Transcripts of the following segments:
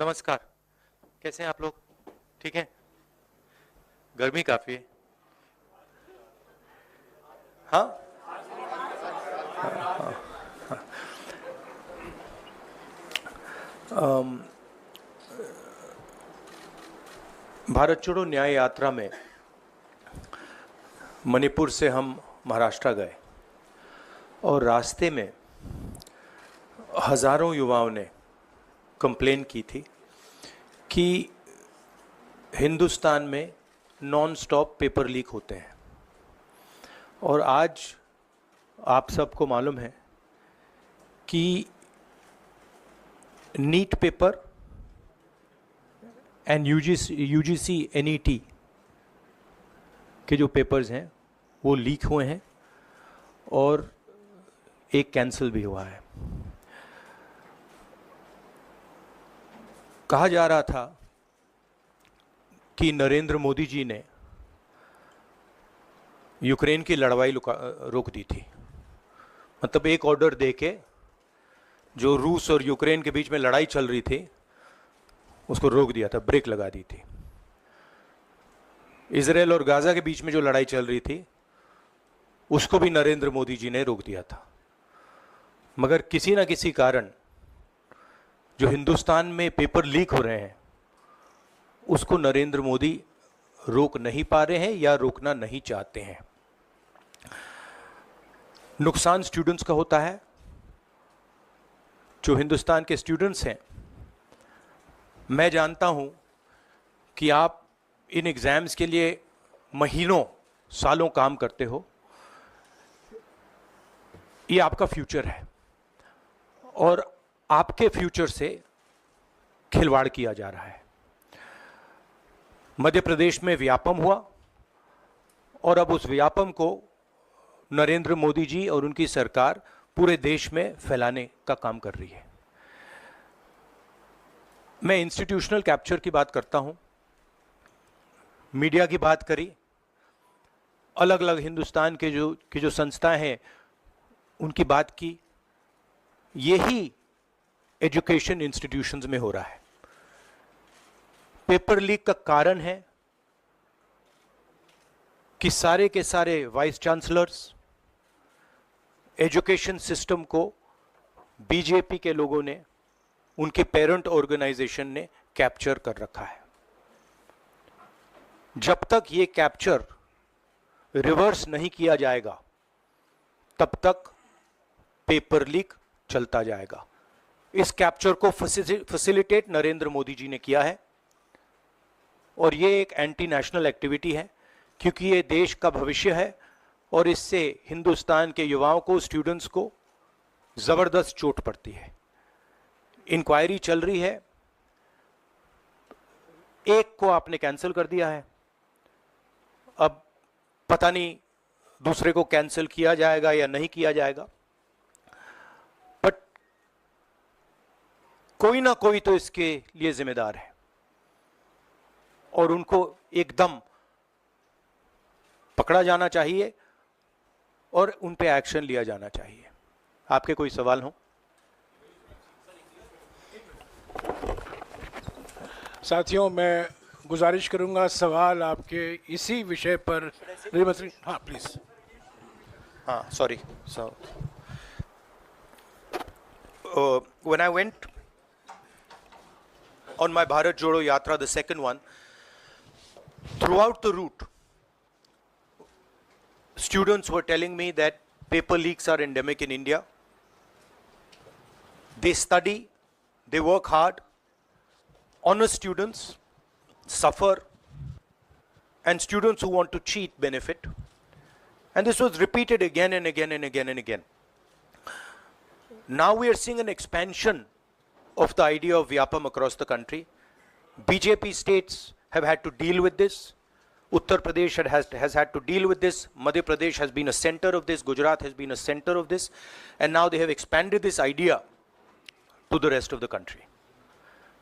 नमस्कार। कैसे हैं आप लोग? ठीक है? गर्मी काफी है। हाँ, भारत छोड़ो न्याय यात्रा में मणिपुर से हम महाराष्ट्र गए और रास्ते में हजारों युवाओं ने कंप्लेन की थी कि हिंदुस्तान में नॉन स्टॉप पेपर लीक होते हैं। और आज आप सबको मालूम है कि NEET paper and UGC NET के जो पेपर्स हैं वो लीक हुए हैं और एक कैंसिल भी हुआ है। कहा जा रहा था कि नरेंद्र मोदी जी ने यूक्रेन की लड़ाई रोक दी थी। मतलब एक ऑर्डर देके जो रूस और यूक्रेन के बीच में लड़ाई चल रही थी उसको रोक दिया था, ब्रेक लगा दी थी। इजराइल और गाजा के बीच में जो लड़ाई चल रही थी उसको भी नरेंद्र मोदी जी ने रोक दिया था। मगर किसी ना किसी कारण जो हिंदुस्तान में पेपर लीक हो रहे हैं उसको नरेंद्र मोदी रोक नहीं पा रहे हैं या रोकना नहीं चाहते हैं। नुकसान स्टूडेंट्स का होता है। जो हिंदुस्तान के स्टूडेंट्स हैं, मैं जानता हूं कि आप इन एग्जाम्स के लिए महीनों सालों काम करते हो। ये आपका फ्यूचर है और आपके फ्यूचर से खिलवाड़ किया जा रहा है। मध्य प्रदेश में व्यापम हुआ और अब उस व्यापम को नरेंद्र मोदी जी और उनकी सरकार पूरे देश में फैलाने का काम कर रही है। मैं इंस्टीट्यूशनल कैप्चर की बात करता हूं, मीडिया की बात करी, अलग अलग हिंदुस्तान के जो संस्थाएं हैं उनकी बात की। यही एजुकेशन इंस्टीट्यूशंस में हो रहा है। पेपर लीक का कारण है कि सारे के सारे वाइस चांसलर्स, एजुकेशन सिस्टम को बीजेपी के लोगों ने, उनके पेरेंट ऑर्गेनाइजेशन ने कैप्चर कर रखा है। जब तक ये कैप्चर रिवर्स नहीं किया जाएगा तब तक पेपर लीक चलता जाएगा। इस कैप्चर को फैसिलिटेट नरेंद्र मोदी जी ने किया है और ये एक एंटी नेशनल एक्टिविटी है क्योंकि ये देश का भविष्य है और इससे हिंदुस्तान के युवाओं को, स्टूडेंट्स को जबरदस्त चोट पड़ती है। इंक्वायरी चल रही है, एक को आपने कैंसिल कर दिया है, अब पता नहीं दूसरे को कैंसिल किया जाएगा या नहीं किया जाएगा। बट कोई ना कोई तो इसके लिए जिम्मेदार है और उनको एकदम पकड़ा जाना चाहिए और उन पे एक्शन लिया जाना चाहिए। आपके कोई सवाल हो? साथियों, मैं गुजारिश करूंगा सवाल आपके इसी विषय पर। हाँ प्लीज। हाँ, sorry. So, when I went on my Bharat Jodo Yatra, the second one, throughout the route, students were telling me that paper leaks are endemic in India. They study, they work hard, honest students suffer, and students who want to cheat benefit. And this was repeated again and again and again and again. Now we are seeing an expansion of the idea of Vyapam across the country. BJP states have had to deal with this. Uttar Pradesh has had to deal with this. Madhya Pradesh has been a center of this. Gujarat has been a center of this. And now they have expanded this idea to the rest of the country.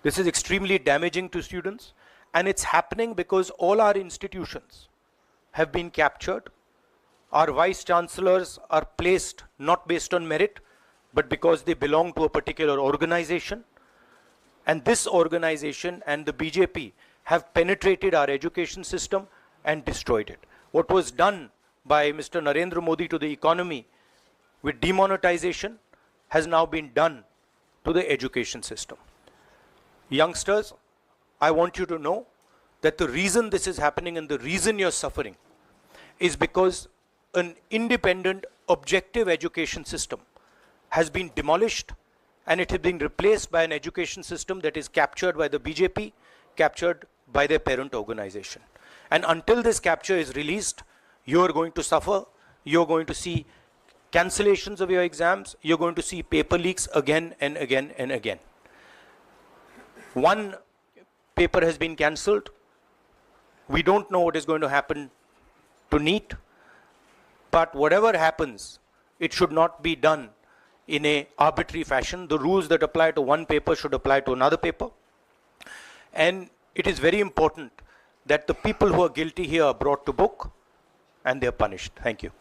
This is extremely damaging to students, and it's happening because all our institutions have been captured. Our vice chancellors are placed not based on merit, but because they belong to a particular organization. And this organization and the BJP have penetrated our education system and destroyed it. What was done by Mr. Narendra Modi to the economy with demonetization has now been done to the education system. Youngsters, I want you to know that the reason this is happening and the reason you're suffering is because an independent, objective education system has been demolished and it has been replaced by an education system that is captured by the BJP, captured by their parent organization. And until this capture is released, you are going to suffer. You're going to see cancellations of your exams. You're going to see paper leaks again and again and again. One paper has been cancelled. We don't know what is going to happen to NEET. But whatever happens, it should not be done in a arbitrary fashion. The rules that apply to one paper should apply to another paper. And it is very important that the people who are guilty here are brought to book and they are punished. Thank you.